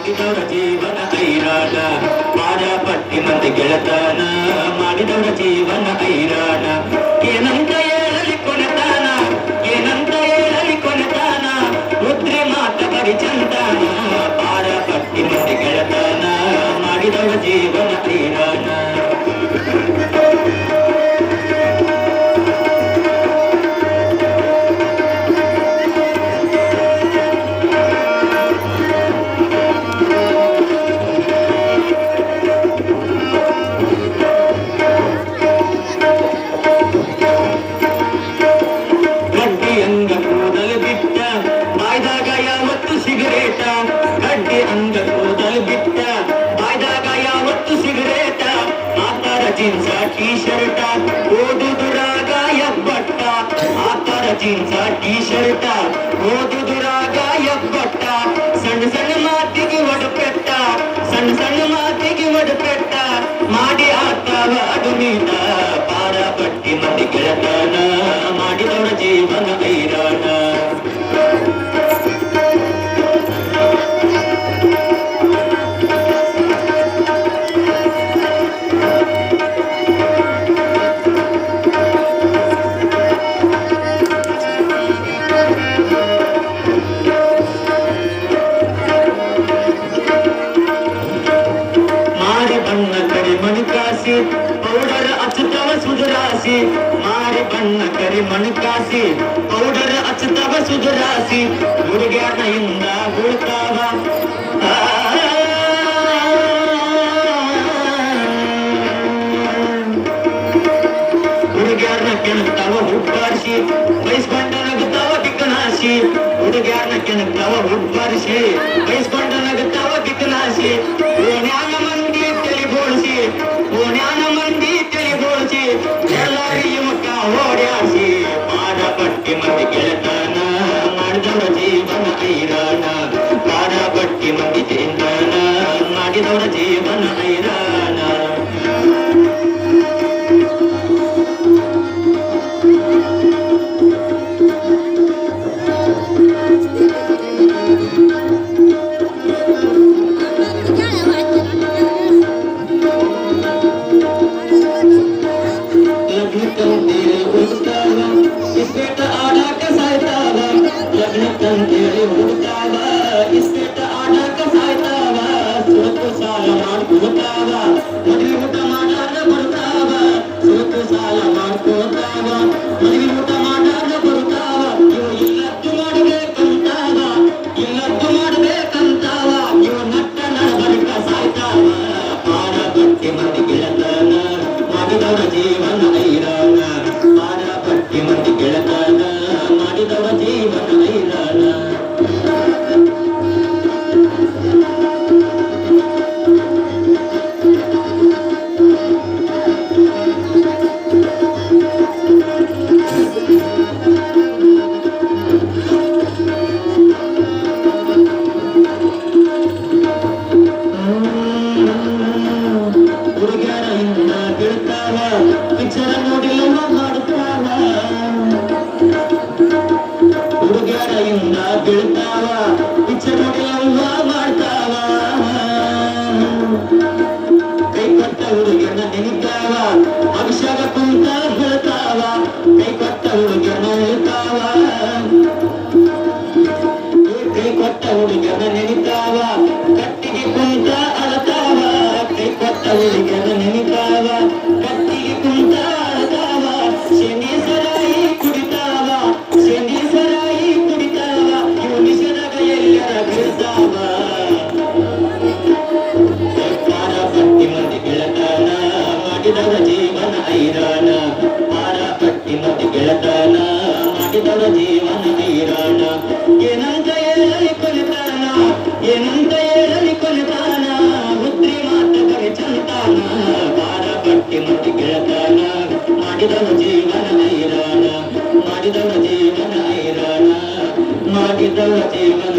ಮಾಡಿದವರ ಜೀವನ ಐರಾಣ ಪಾರಪಟ್ಟಿ ಮಂದಿ ಗೆಳತನ ಮಾಡಿದವರ ಜೀವನ ಐರಾಣ ಏನಂತ ಹೇಳಲಿ ಕೊನೆತಾನ ಏನಂತ ಹೇಳಲಿ ಕೊನೆತಾನ ರುದ್ರಿ ಮಾತ ಪರಿಚಂತಾನ ಪಾರಪಟ್ಟಿ ಮಂದಿ ಗೆಳತನ ಮಾಡಿದವರ ಜೀವನ ಐರಾಣ ಗಡ್ಡಿ ಅಂಗ ಕೂದಲು ಬಿಟ್ಟ ಬಾಯ್ದಾಗ ಯಾವತ್ತು ಸಿಗರೇಟ ಆತರ ಜೀನ್ಸ ಟೀ ಶರ್ಟ ಓದುದುರಾಗ ಎಬ್ಬಟ್ಟ ಆತರ ಜೀನ್ಸ ಟೀ ಶರ್ಟ ಓದುದುರಾಗ ಎಬ್ಬಟ್ಟ ಸಣ್ಣ ಸಣ್ಣ ಮಾತಿಗೆ ಒಡಪೆಟ್ಟ ಸಣ್ಣ ಸಣ್ಣ ಮಾತಿಗೆ ಒಡಪೆಟ್ಟ ಮಾಡಿ ಆತಾವ ಅಡುಮೀಟ ಪಾರಪಟ್ಟಿ ಮಂದಿ ಗೆಳತನ ಮಾಡಿದವರ ಜೀವನ ಐರಾಣ ಪೌಡರ್ ಅಚ್ಚುತ್ತವ ಸುಧರಾಸಿ ಮಾರಿ ಬಣ್ಣ ಕರಿ ಮಣಕಾಸಿ ಪೌಡರ್ ಅಚ್ಚುತ್ತವ ಸುಧರಾಸಿ ಹುಡುಗ್ಯಾಟದಿಂದ ಹುಡುಕಾವ ಹುಡುಗ್ಯಾರನ್ನ ಕೆಣಕ್ತಾವ ಹುಬ್ಬಾರಿಸಿ ಬಯಸ್ಕೊಂಡ ನಗುತ್ತಾವ ಬಿಕ್ಕನಾಸಿ ಹುಡುಗ್ಯಾರನ್ನ ಕೆಣಕ್ತಾವ ಹುಬ್ಬಾರಿಸಿ ಬಯಸ್ಕೊಂಡ ನಗುತ್ತಾವ ಬಿಕ್ಕನಾಸಿ ಓಣ್ಯಾನ ಮಂದಿ ತೆಲಿಬೋಳಿಸಿ ಓಣ್ಯಾನ ಮಂದಿ ತೆಲಿಬೋಳಿಸಿ ಎಲ್ಲರಿಗೂ ಮುಖ ಓಡ್ಯಾಸಿ ಪಾರಪಟ್ಟಿ ಮಂದಿ ಗೆಳತನ ಮಾಡಿದವರ ಜೀವನ ಐರಾಣ ಪಾರಪಟ್ಟಿ ಮಂದಿ ಚಿಂತನ ಮಾಡಿದವರ ಜೀವನ ಐರಾಣ ಬೀಳ್ತಾವ ಪಿಕ್ಚರ್ ನೋಡಿ ಮಾಡ್ತಾವ ಕೈ ಕೊಟ್ಟ ಹುಡುಗಿಯನ್ನ ನೆನಿತಾವ ಅಭಿಷೇಕ ಕುಂತ ಹೇಳ್ತಾವ ಕೈ ಕೊಟ್ಟ ಹುಡುಗಿಯನ್ನ ಹೇಳ್ತಾವ ಕೈ ಕೊಟ್ಟ ಹುಡುಗಿಯನ್ನ ನೆನಿತಾವ ಕಟ್ಟಿಗೆ ಕುಂತ ಅಳತಾವ ಕೈ ಕೊಟ್ಟ ಹುಡುಗಿಯನ್ನ ನೆನಿತಾವ ಕಟ್ಟಿಗೆ ಕುಂತ ಅಳತಾವ ಶನಿ ಸರಾಯಿ ಕುಡಿತಾವ ಶನಿ ಸರಾಯಿ ಕುಡಿತಾವ ಇವು ನಿಷೇಧಗ ಎಲ್ಲರ ಬೀಳ್ತಾವ ಪಾರಪಟ್ಟಿ ಮಂದಿ ಗೆಳತನ ಮಾಡಿದವ ಜೀವನ ಐರಾಣ ಪಾರಪಟ್ಟಿ ಮಂದಿ ಗೆಳತನ ಮಾಡಿದವ ಜೀವನ ಐರಾಣ ಏನಂತ ಹೇಳಲಿ ಕೊನೆತಾನ ಏನಂತ ಹೇಳಲಿ ಕೊನೆತಾನ ಬುದ್ಧಿ ಮಾತುಗಳಿಗೆ ಚಂತಾನ ಪಾರಪಟ್ಟಿ ಮಂದಿ ಗೆಳತನ ಮಾಡಿದವ ಜೀವನ ಐರಾಣ ಮಾಡಿದವ ಜೀವನ ಐರಾಣ ಮಾಡಿದವ ಜೀವನ